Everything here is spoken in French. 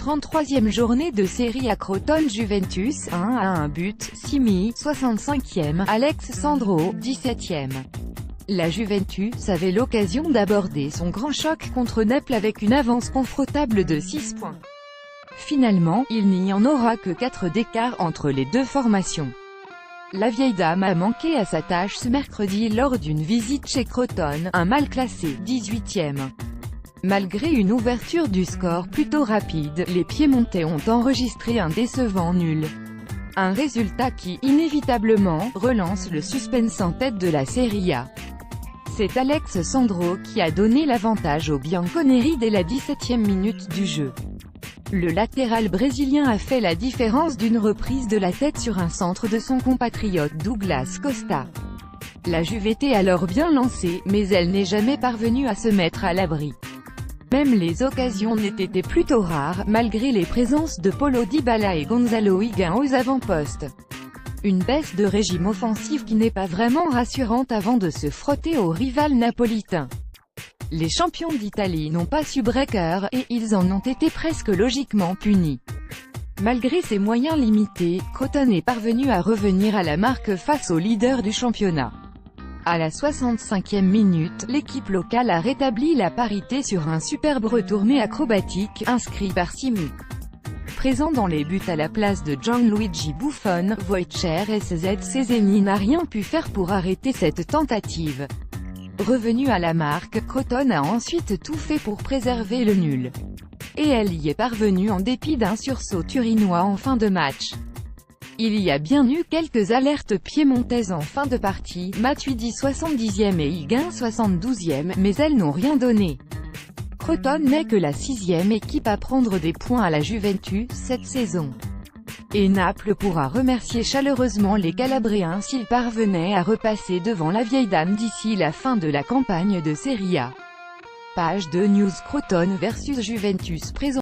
33e journée de série à Crotone. Juventus 1-1 but, Simi, 65e, Alex Sandro, 17e. La Juventus avait l'occasion d'aborder son grand choc contre Naples avec une avance confortable de 6 points. Finalement, il n'y en aura que 4 d'écart entre les deux formations. La vieille dame a manqué à sa tâche ce mercredi lors d'une visite chez Crotone, un mal classé, 18e. Malgré une ouverture du score plutôt rapide, les Piémontais ont enregistré un décevant nul. Un résultat qui, inévitablement, relance le suspense en tête de la Serie A. C'est Alex Sandro qui a donné l'avantage aux Bianconeri dès la 17e minute du jeu. Le latéral brésilien a fait la différence d'une reprise de la tête sur un centre de son compatriote Douglas Costa. La Juve était alors bien lancée, mais elle n'est jamais parvenue à se mettre à l'abri. Même les occasions n'étaient plutôt rares, malgré les présences de Paulo Dybala et Gonzalo Higuaín aux avant-postes. Une baisse de régime offensif qui n'est pas vraiment rassurante avant de se frotter au rival napolitain. Les champions d'Italie n'ont pas su breaker, et ils en ont été presque logiquement punis. Malgré ses moyens limités, Crotone est parvenu à revenir à la marque face au leader du championnat. À la 65e minute, l'équipe locale a rétabli la parité sur un superbe retourné acrobatique, inscrit par Simi. Présent dans les buts à la place de Gianluigi Buffon, Wojciech Szczesny n'a rien pu faire pour arrêter cette tentative. Revenu à la marque, Crotone a ensuite tout fait pour préserver le nul. Et elle y est parvenue en dépit d'un sursaut turinois en fin de match. Il y a bien eu quelques alertes piémontaises en fin de partie, Matuidi 70e et Higuaín 72e, mais elles n'ont rien donné. Crotone n'est que la 6e équipe à prendre des points à la Juventus cette saison. Et Naples pourra remercier chaleureusement les Calabriens s'ils parvenaient à repasser devant la vieille dame d'ici la fin de la campagne de Serie A. Page 2 News Crotone vs Juventus présent.